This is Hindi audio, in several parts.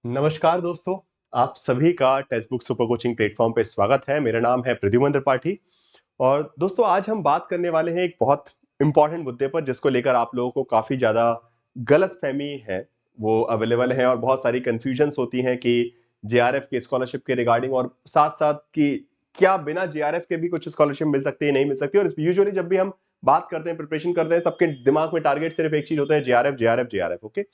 नमस्कार दोस्तों, आप सभी का text book super coaching platform पे स्वागत है। मेरा नाम है प्रद्युमन त्रिपाठी और दोस्तों आज हम बात करने वाले हैं एक बहुत इंपॉर्टेंट मुद्दे पर जिसको लेकर आप लोगों को काफ़ी ज़्यादा गलतफहमी है, वो अवेलेबल है और बहुत सारी कन्फ्यूजन्स होती हैं कि जेआरएफ के स्कॉलरशिप के रिगार्डिंग और साथ-साथ कि क्या बिना जेआरएफ के भी कुछ स्कॉलरशिप मिल सकती है, नहीं मिल सकती। और यूजुअली जब भी हम बात करते हैं, प्रिपरेशन करते हैं, सबके दिमाग में टारगेट सिर्फ एक चीज़ होता है, जेआरएफ, जेआरएफ, जेआरएफ, ओके?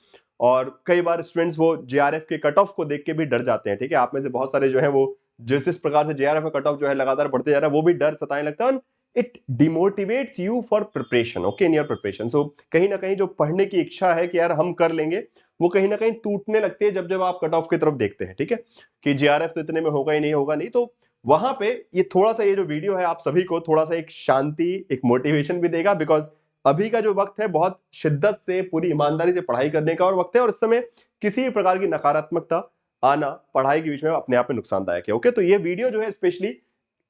और कई बार स्टूडेंट्स वो जेआरएफ के कट ऑफ को देख के भी डर जाते हैं, ठीक है? आप में से बहुत सारे जो है वो जिस प्रकार से जेआरएफ का कट ऑफ जो है लगातार बढ़ते जा रहा है, वो भी डर सताने लगता है। It demotivates you for preparation, okay, in your preparation. So कहीं ना कहीं जो पढ़ने की इच्छा है कि यार हम कर लेंगे, वो कहीं ना कहीं टूटने लगती है जब आप कट ऑफ की तरफ देखते हैं, ठीक है? कि जेआरएफ तो इतने में होगा ही नहीं, होगा नहीं। तो वहां पे ये थोड़ा सा, ये जो वीडियो है आप सभी को थोड़ा सा एक शांति, एक मोटिवेशन भी देगा, बिकॉज अभी का जो वक्त है बहुत शिद्दत से, पूरी ईमानदारी से पढ़ाई करने का और वक्त है, और इस समय किसी भी प्रकार की नकारात्मकता आना पढ़ाई के बीच में अपने आप में नुकसानदायक है। ओके, तो ये वीडियो जो है स्पेशली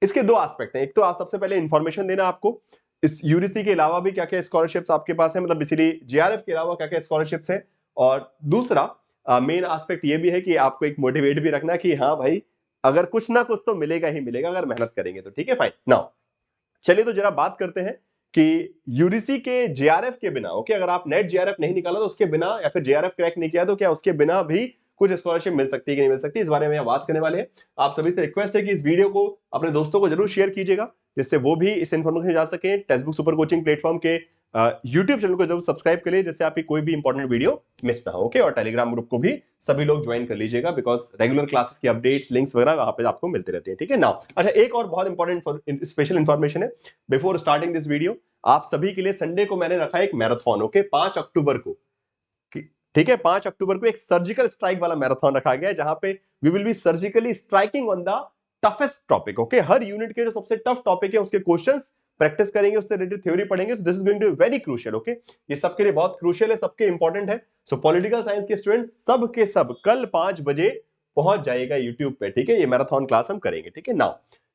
इसके दो एस्पेक्ट हैं। एक तो आप सबसे पहले इंफॉर्मेशन देना आपको इस यूडीसी के अलावा भी क्या क्या स्कॉलरशिप्स आपके पास है, मतलब इसीलिए जेआरएफ के अलावा क्या क्या स्कॉलरशिप्स है। और दूसरा मेन एस्पेक्ट ये भी है कि आपको एक मोटिवेट भी रखना कि हाँ भाई, अगर कुछ ना कुछ तो मिलेगा ही मिलेगा अगर मेहनत करेंगे तो, ठीक है? फाइन। नाउ चलिए तो जरा बात करते हैं कि यूडीसी के जेआरएफ के बिना, ओके, अगर आप नेट जेआरएफ नहीं निकाला तो उसके बिना, या फिर जेआरएफ क्रैक नहीं किया तो क्या उसके बिना भी कुछ स्कॉलरशिप मिल सकती है कि नहीं मिल सकती, इस बारे में बात करने वाले हैं। आप सभी से रिक्वेस्ट है कि इस वीडियो को अपने दोस्तों को जरूर शेयर कीजिएगा, जिससे वो भी इस इन्फॉर्मेशन जा सके। Text book super coaching platform के यूट्यूब चैनल को जरूर सब्सक्राइब करिए, जिससे आपकी कोई भी इंपॉर्टेंट वीडियो मिस ना हो, ओके? और टेलीग्राम ग्रुप को भी सभी लोग ज्वाइन कर लीजिएगा, बिकॉज रेगुलर क्लासेस की अपडेट्स, लिंक्स वगैरह वहां पे आपको मिलते रहते हैं, ठीक है ना? अच्छा, एक और बहुत इंपॉर्टेंट स्पेशल इंफॉर्मेशन है बिफोर स्टार्टिंग दिस वीडियो। आप सभी के लिए संडे को मैंने रखा है एक मैराथन, ओके, 5 अक्टूबर को, ठीक है? 5 अक्टूबर को एक सर्जिकल स्ट्राइक वाला मैराथन रखा गया है, जहां पे we will be surgically striking on the toughest topic, okay? हर यूनिट के जो सबसे टफ टॉपिक है उसके क्वेश्चंस प्रैक्टिस करेंगे, उससे रिलेटेड थ्योरी पढ़ेंगे। This is going to be very crucial, okay? ये सबके लिए बहुत क्रूशियल है, सबके इंपॉर्टेंट है। सो पॉलिटिकल साइंस के स्टूडेंट सब के सब कल 5 बजे पहुंच जाएगा यूट्यूब पे, ठीक है? ये मैराथन क्लास हम करेंगे, ठीक है? नाउ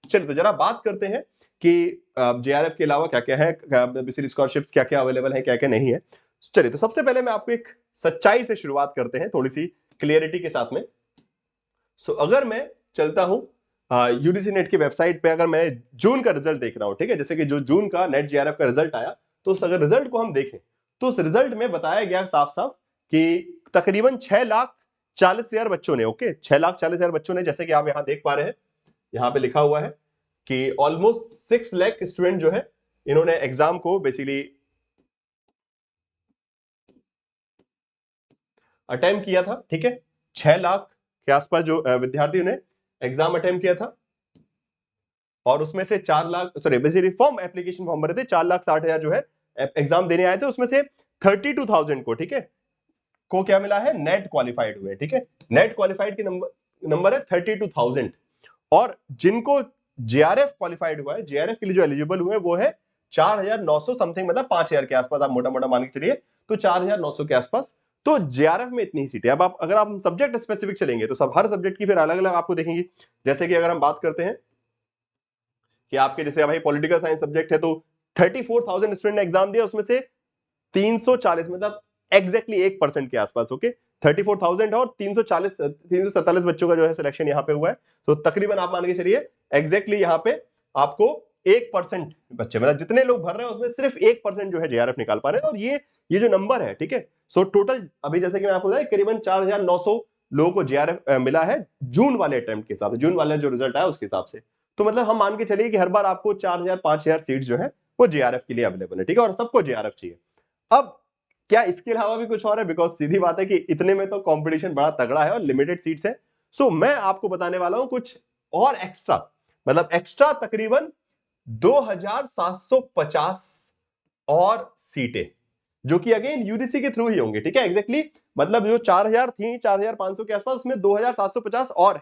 चलिए तो जरा बात करते हैं कि जेआरएफ के अलावा क्या क्या है, स्कॉलरशिप्स क्या क्या अवेलेबल है, क्या क्या नहीं है। चलिए तो सबसे पहले मैं आपको एक सच्चाई से शुरुआत करते हैं, थोड़ी सी क्लियरिटी के साथ में। अगर मैं चलता हूं यूडीसी नेट की वेबसाइट पे, अगर मैं जून का रिजल्ट देख रहा हूं, ठीक है, जैसे कि जो जून का नेट जेआरएफ का रिजल्ट आया, तो उस अगर रिजल्ट को हम देखें तो उस रिजल्ट में बताया गया साफ साफ कि तकरीबन 6,40,000 बच्चों ने, ओके, 6,40,000 बच्चों ने, जैसे कि आप यहां देख पा रहे हैं, यहां पे लिखा हुआ है कि ऑलमोस्ट 6 लाख स्टूडेंट जो है, इन्होंने एग्जाम को बेसिकली अटेम्प्ट किया था, ठीक है? 6 लाख के आसपास जो विद्यार्थियों ने एग्जाम अटेम्प्ट किया था, और उसमें से 4 lakh, sorry, basically form application form भरे थे, 4,60,000 जो है एग्जाम देने आए थे, उसमें से 32,000 को, ठीक है, को क्या मिला है, नेट क्वालिफाइड हुए, ठीक है? नेट क्वालिफाइड के नंबर है 32,000। और जिनको जेआरएफ क्वालिफाइड हुआ है, जेआरएफ के लिए जो एलिजिबल हुए वो है 4,900 समथिंग, मतलब 5,000 के आसपास आप मोटा मोटा मान के चलिए, तो 4,900 के आसपास। तो जेआरएफ में इतनी ही सीटें। अब आप अगर आप सब्जेक्ट स्पेसिफिक चलेंगे तो सब हर सब्जेक्ट की फिर अलग अलग आपको देखेंगे। जैसे कि अगर हम बात करते हैं कि आपके जैसे भाई पॉलिटिकल साइंस सब्जेक्ट है, तो 34,000 स्टूडेंट ने एग्जाम दिया, उसमें से 340, मतलब एग्जैक्टली 1% के आसपास, ओके? 34,000 और 347 बच्चों का जो है सिलेक्शन यहाँ पे हुआ है। तो तकरीबन आप मान के चलिए एग्जैक्टली यहाँ पे आपको 1% बच्चे, मतलब जितने लोग भर रहे हैं उसमें सिर्फ 1% जो है जेआरएफ निकाल पा रहे हैं। और ये जो नंबर है, ठीक है, सो टोटल अभी जैसे कि मैं आपको बताया करीबन 4,900 लोगों को जेआरएफ मिला है जून वाले अटेम्प्ट के हिसाब से, जून वाले जो रिजल्ट आया उसके हिसाब से। तो मतलब हम मान के चलिए कि हर बार आपको 4,000 5,000 सीट जो है वो जेआरएफ के लिए अवेलेबल है, ठीक है? और सबको जेआरएफ चाहिए। अब क्या इसके अलावा भी कुछ और है? बिकॉज सीधी बात है कि इतने में तो कंपटीशन बड़ा तगड़ा है और लिमिटेड सीट्स है। सो मैं आपको बताने वाला हूं कुछ और एक्स्ट्रा, मतलब एक्स्ट्रा तकरीबन 2,750 और सीटें, जो कि अगेन यूडीसी के थ्रू ही होंगे, ठीक है? एग्जैक्टली मतलब जो 4,000 थी, 4,500 के आसपास, उसमें 2,750 और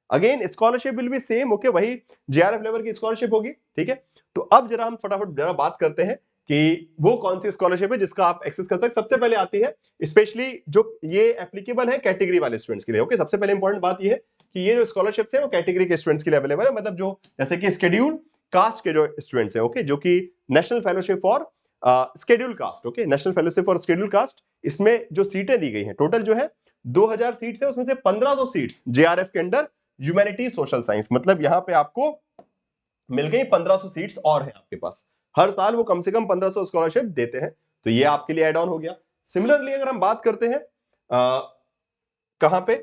again scholarship will be same, okay? वही जेआरएफ लेवल की स्कॉलरशिप होगी, ठीक है? तो अब जरा हम फटाफट जरा बात करते हैं कि वो कौन सी स्कॉलरशिप है जिसका आप एक्सेस कर सकते हैं। सबसे पहले आती है, स्पेशली जो ये एप्लीकेबल है कैटेगरी वाले स्टूडेंट्स के लिए, ओके? सबसे पहले इंपॉर्टेंट बात ये है कि ये जो स्कॉलरशिप है वो कैटेगरी के स्टूडेंट्स के लिए अवेलेबल है, मतलब जो जैसे कि शेड्यूल कास्ट के जो स्टूडेंट्स हैं, ओके, जो कि national fellowship for schedule caste, okay, national fellowship for schedule caste, इसमें जो सीटें दी गई हैं टोटल जो है 2000 सीट्स है, उसमें से 1500 सीट्स जेआरएफ के अंडर ह्यूमैनिटी सोशल साइंस, मतलब यहां पे आपको मिल गई 1500 सीट्स और है आपके पास। हर साल वो कम से कम 1500 स्कॉलरशिप देते हैं, तो ये आपके लिए एड ऑन हो गया। सिमिलरली अगर हम बात करते हैं कहां पे,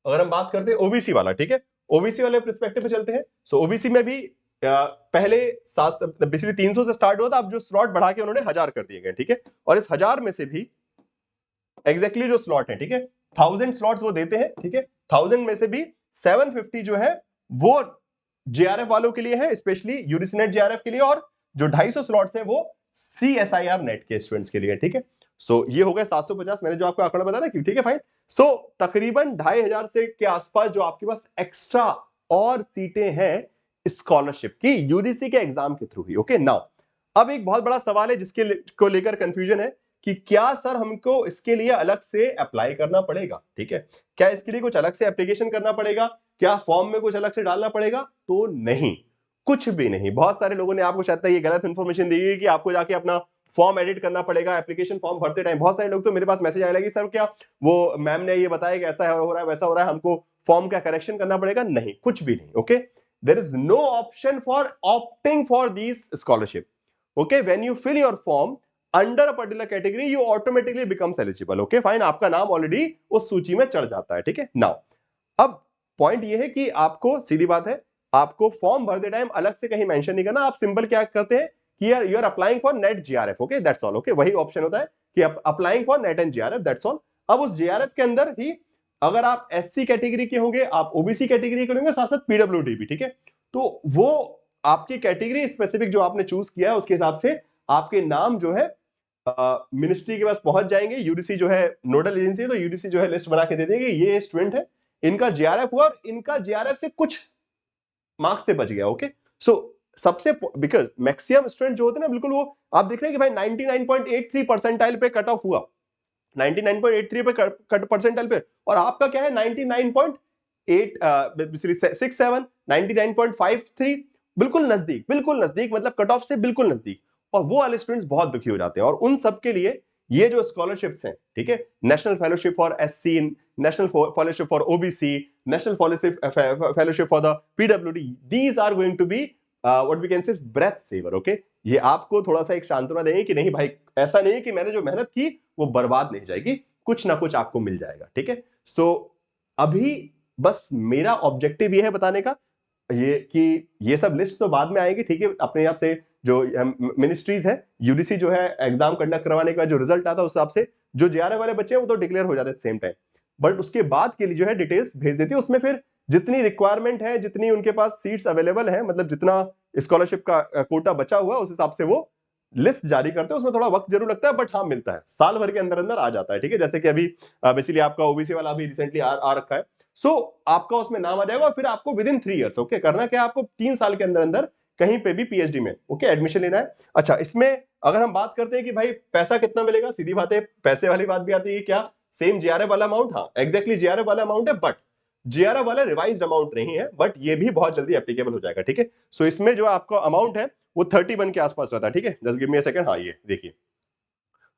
अगर हम बात करते हैं ओबीसी वाला, ठीक है, ओबीसी वाले पर्सपेक्टिव पे चलते हैं। सो ओबीसी में भी पहले 7 बेसिकली 300 से स्टार्ट हुआ था, अब जो स्लॉट बढ़ा के उन्होंने 1000 कर दिए गए, ठीक है। और इस 1000 में से भी एग्जैक्टली जो स्लॉट है, ठीक है, 1000 स्लॉट्स वो देते हैं, ठीक है। 1000 में से भी 750 जो है वो जेआरएफ वालों के लिए है, स्पेशली यूजीसी नेट जेआरएफ के लिए, और जो 250 स्लॉट्स है वो सीएसआईआर नेट के स्टूडेंट्स के लिए, ठीक है। सो ये हो गया 750, मैंने जो आपको आंकड़ा बताया था, ठीक है, फाइन। सो तकरीबन 2500 से के आसपास जो आपके पास एक्स्ट्रा और सीटें हैं स्कॉलरशिप की यूजीसी के एग्जाम के थ्रू ही, ओके। नाउ अब एक बहुत बड़ा सवाल है जिसके को लेकर कंफ्यूजन है कि क्या सर हमको इसके लिए अलग से अप्लाई करना पड़ेगा, ठीक है, क्या इसके लिए कुछ अलग से एप्लीकेशन करना पड़ेगा, क्या फॉर्म में कुछ अलग से डालना पड़ेगा? तो नहीं, कुछ भी नहीं। बहुत सारे लोगों ने आपको शायद ये गलत इंफॉर्मेशन दी है कि आपको जाके अपना फॉर्म एडिट करना पड़ेगा एप्लीकेशन फॉर्म भरते टाइम। बहुत सारे लोग तो मेरे पास मैसेज आने लगे, सर क्या वो मैम ने ये बताया कि ऐसा हो रहा है वैसा हो रहा है, हमको फॉर्म का करेक्शन करना पड़ेगा? नहीं, कुछ भी नहीं, okay. There is no option for opting for this scholarship, okay. When you fill your form under a particular category you automatically becomes eligible, okay fine, आपका नाम ऑलरेडी उस सूची में चढ़ जाता है, ठीक है। नाउ अब पॉइंट ये है कि आपको सीधी बात है, आपको फॉर्म भरते टाइम अलग से कहीं मेंशन नहीं करना, आप सिंपल क्या करते हैं कि you are applying for NET JRF, okay, that's all, okay. वही ऑप्शन होता है कि applying for NET and JRF, that's all. अब उस जीआरएफ के अंदर ही अगर आप एससी कैटेगरी के होंगे, आप ओबीसी कैटेगरी के होंगे, साथ साथ पीडब्ल्यूडी भी, ठीक है, तो वो आपकी कैटेगरी स्पेसिफिक जो आपने चूज किया है उसके हिसाब से आपके नाम जो है मिनिस्ट्री के पास पहुंच जाएंगे। यूडीसी जो है नोडल एजेंसी है, तो यूडीसी जो है लिस्ट बना के दे देंगे, ये स्टूडेंट है, इनका जेआरएफ हुआ और इनका जेआरएफ से कुछ मार्क्स से बच गया, ओके। सो सबसे बिकॉज मैक्सिमम स्टूडेंट जो होते हैं ना, बिल्कुल वो आप देख रहे हैं कि भाई 99.83 परसेंटाइल पे कट ऑफ हुआ, 99.83 पे कट परसेंटाइल पे, और आपका क्या है 99.867, 99.53, बिल्कुल नजदीक, बिल्कुल नजदीक, मतलब कट ऑफ से बिल्कुल नजदीक। और वो वाले स्टूडेंट्स बहुत दुखी हो जाते हैं, और उन सब के लिए ये जो स्कॉलरशिप्स हैं, ठीक है, national fellowship for SC, national fellowship for OBC, national fellowship for the PWD, these are going to be what we can say breath saver, okay. ये आपको थोड़ा सा एक सांत्वना देंगे कि नहीं भाई, ऐसा नहीं है कि मैंने जो मेहनत की वो बर्बाद नहीं जाएगी, कुछ ना कुछ आपको मिल जाएगा, ठीक है। सो अभी बस मेरा ऑब्जेक्टिव ये है बताने का, ये कि ये सब लिस्ट तो बाद में आएगी, ठीक है, अपने आप से जो मिनिस्ट्रीज है, यूडीसी जो है एग्जाम कंडक्ट करवाने का जो रिजल्ट आता है उस हिसाब से जो जेआरएफ वाले बच्चे हैं वो तो डिक्लेयर हो जाते हैं सेम टाइम, बट उसके बाद के लिए जो है डिटेल्स भेज देती है, उसमें फिर जितनी रिक्वायरमेंट है, जितनी उनके पास सीट्स अवेलेबल है, मतलब जितना स्कॉलरशिप का कोटा बचा हुआ है उस हिसाब से वो लिस्ट जारी करते हैं। उसमें थोड़ा वक्त जरूर लगता है, बट हाँ मिलता है, साल भर के अंदर अंदर आ जाता है, ठीक है। जैसे कि अभी बेसिकली आपका ओबीसी वाला अभी रिसेंटली आ रखा है, सो आपका उसमें नाम आ जाएगा, और फिर आपको विद इन 3 ईयर्स, ओके, करना क्या है, आपको 3 साल के अंदर अंदर कहीं पे भी पीएचडी में, ओके, एडमिशन लेना है। अच्छा, इसमें अगर हम बात करते हैं कि भाई पैसा कितना मिलेगा, सीधी बात है, पैसे वाली बात भी आती है, क्या सेम जेआरएफ वाला अमाउंट? हाँ एग्जैक्टली जेआरएफ वाला अमाउंट है, बट जेआरएफ वाला रिवाइज्ड अमाउंट नहीं है, बट ये भी बहुत जल्दी एप्लीकेबल हो जाएगा, ठीक है। सो इसमें जो आपका अमाउंट है वो 31 के आसपास रहता है, ठीक है। Just give me a second, हाँ ये देखिए,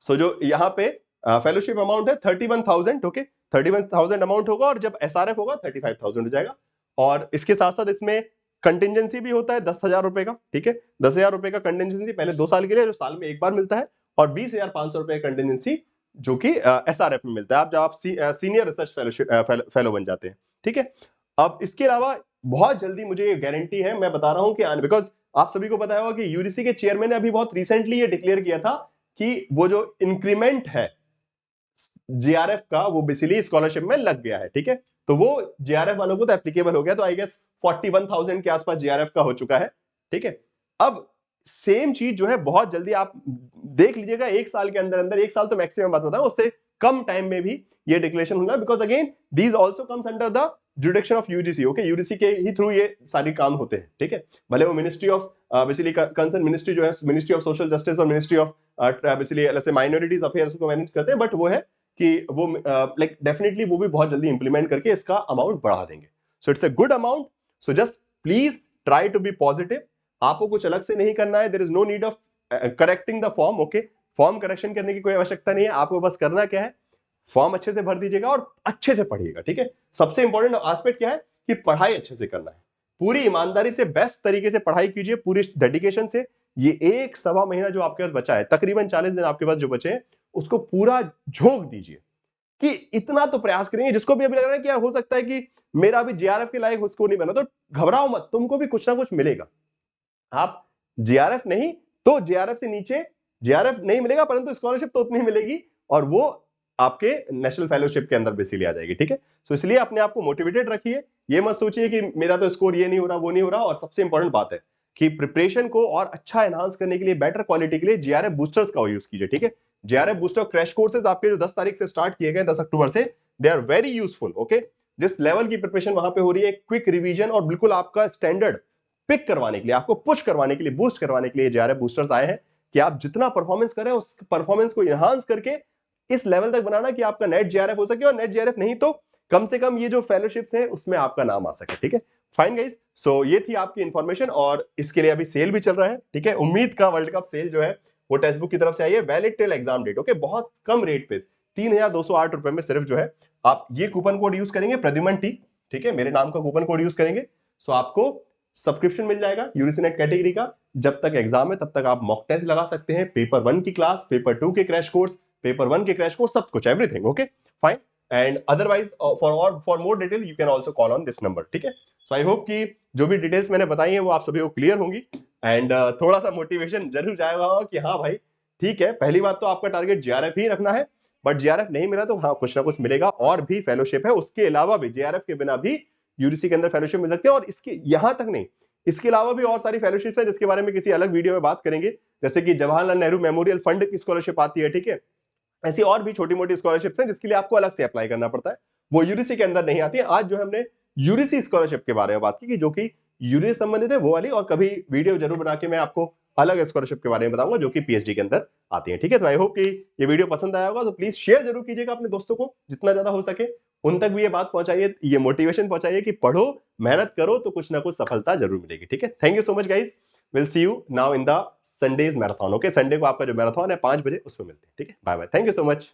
सो जो यहाँ पे फेलोशिप अमाउंट है 31,000, ओके, 31,000 अमाउंट होगा, और जब एसआरएफ होगा 35,000 हो जाएगा। और इसके साथ साथ इसमें कंटिजेंसी भी होता है 10,000 रुपए का, ठीक है, 10,000 रुपए का कंटिजेंसी पहले 2 साल के लिए, जो साल में एक बार मिलता है, और 20,500 रुपए कंटिजेंसी जो कि एसआरएफ में मिलता है, आप जब आप सीनियर रिसर्च फेलोशिप फेलो बन जाते हैं, ठीक है। अब इसके अलावा बहुत जल्दी मुझे ये गारंटी है, मैं बता रहा हूं कि बिकॉज आप सभी को पता होगा कि यूजीसी के चेयरमैन ने अभी बहुत रिसेंटली ये डिक्लेयर किया था कि वो जो इंक्रीमेंट है जेआरएफ का वो बेसिकली स्कॉलरशिप में लग गया है, ठीक है। तो वो जेआरएफ वालों को तो एप्लीकेबल हो गया, तो आई गेस 41,000 के आसपास जेआरएफ का हो चुका है, ठीक है। अब सेम चीज जो है बहुत जल्दी आप देख लीजिएगा, एक साल के अंदर अंदर, एक साल तो मैक्सिमम बात होता है, उससे कम टाइम में भी ये डिक्लेरेशन होना, because again these also comes under the जुडिक्शन of UGC, okay, UGC के ही थ्रू ये सारी काम होते हैं, ठीक है। भले वो ministry of basically concern ministry जो है मिनिस्ट्री ऑफ सोशल जस्टिस और ministry of basically minorities affairs को मैनेज करते हैं, बट वो है कि वो लाइक डेफिनेटली वो भी बहुत जल्दी इंप्लीमेंट करके इसका अमाउंट बढ़ा देंगे। So it's a good amount, so just please try to be positive, आपको कुछ अलग से नहीं करना है, there is no need of correcting the form, okay, form correction करने की कोई आवश्यकता नहीं है, आपको बस करना क्या है, फॉर्म अच्छे से भर दीजिएगा और अच्छे से पढ़िएगा, ठीक है। सबसे इंपॉर्टेंट एस्पेक्ट क्या है कि पढ़ाई अच्छे से करना है, पूरी ईमानदारी से बेस्ट तरीके से पढ़ाई कीजिए, पूरी डेडिकेशन से। ये 1 सवा महीना जो आपके पास बचा है, तकरीबन 40 दिन आपके पास जो बचे हैं, उसको पूरा झोंक दीजिए कि इतना तो प्रयास करेंगे। जिसको भी अभी लग रहा है कि यार हो सकता है कि मेरा अभी जेआरएफ के लायक स्कोर नहीं बना, तो घबराओ मत, तुमको भी कुछ ना कुछ मिलेगा। आप जेआरएफ नहीं तो जेआरएफ से नीचे, जेआरएफ नहीं मिलेगा परंतु स्कॉलरशिप तो उतनी मिलेगी, और वो आपके नेशनल फेलोशिप के अंदर बेसिकली आ जाएगी, ठीक है। तो इसलिए अपने आप को मोटिवेटेड रखिए, ये मत सोचिए कि मेरा तो स्कोर ये नहीं हो रहा, वो नहीं हो रहा। और सबसे इंपॉर्टेंट बात है कि प्रिपरेशन को और अच्छा एनहांस करने के लिए, बेटर क्वालिटी के लिए जेआरएफ बूस्टर्स का यूज कीजिए, ठीक है। जेआरएफ बूस्टर क्रैश कोर्सेज आपके जो 10 तारीख से स्टार्ट किए गए, 10 अक्टूबर से, they are very useful, okay. जिस लेवल की प्रिपरेशन वहां पे हो रही है, क्विक रिवीजन और बिल्कुल आपका स्टैंडर्ड पिक करवाने के लिए, आपको पुश करवाने के लिए, बूस्ट करवाने के लिए जेआरएफ बूस्टर्स आए हैं कि आप जितना परफॉर्मेंस करें उस परफॉर्मेंस को इनहांस करके इस लेवल तक बनाना कि आपका नेट जेआरएफ हो सके, और नेट जेआरएफ नहीं तो कम से कम ये जो फेलोशिप्स हैं उसमें आपका नाम आ सके, ठीक है। फाइन गाइस, सो ये थी आपकी इंफॉर्मेशन, और इसके लिए अभी सेल भी चल रहा है, ठीक है। उम्मीद का वर्ल्ड कप सेल जो है वो टेक्स्ट बुक की तरफ से आई है, valid till exam date, okay. बहुत कम रेट पे 3208 रुपए में सिर्फ जो है आप ये कूपन कोड यूज करेंगे, प्रद्युमन टी, ठीक है, मेरे नाम का कूपन कोड यूज करेंगे, सो आपको सब्सक्रिप्शन मिल जाएगा यूजीसी नेट कैटेगरी का। जब तक एग्जाम है तब तक आप मॉक टेस्ट लगा सकते हैं, पेपर 1 की क्लास, पेपर 2 के क्रैश कोर्स, पेपर 1 के क्रैश कोर्स, सब कुछ, everything, okay fine. And otherwise for more detail you can also call on this number, ठीक है। सो आई होप कि जो भी डिटेल्स मैंने बताई है वो आप सभी को क्लियर होंगी, एंड थोड़ा सा मोटिवेशन जरूर जाएगा कि हाँ भाई ठीक है, पहली बात तो आपका टारगेट जेआरएफ ही रखना है, बट जेआरएफ नहीं मिला तो हाँ कुछ ना कुछ मिलेगा, और भी फेलोशिप है, उसके अलावा भी जेआरएफ के बिना भी यूजीसी के अंदर फेलोशिप मिल सकते हैं। और इसके यहां तक नहीं, इसके अलावा भी और सारी फेलोशिप्स है जिसके बारे में किसी अलग वीडियो में बात करेंगे, जैसे कि जवाहरलाल नेहरू मेमोरियल फंड की स्कॉलरशिप आती है, ठीक है। ऐसी और भी छोटी मोटी स्कॉलरशिप्स हैं जिसके लिए आपको अलग से अप्लाई करना पड़ता है, वो यूजीसी के अंदर नहीं आती है। आज जो हमने यूजीसी स्कॉलरशिप के बारे में बात की, जो कि यूजीसी से संबंधित है, वो वाली, और कभी वीडियो जरूर बना के मैं आपको अलग स्कॉलरशिप के बारे में बताऊंगा जो कि पीएचडी के अंदर आती है, ठीक है। तो आई होप कि ये वीडियो पसंद आया होगा, तो प्लीज शेयर जरूर कीजिएगा अपने दोस्तों को, जितना ज्यादा हो सके उन तक भी ये बात पहुंचाइए, ये मोटिवेशन पहुंचाइए कि पढ़ो, मेहनत करो तो कुछ ना कुछ सफलता जरूर मिलेगी, ठीक है। Thank you so much guys, will see you now in the Sundays marathon, okay. Sunday को आपका जो मैराथन है 5 बजे, उसमें मिलते हैं, ठीक है। Bye bye, thank you so much.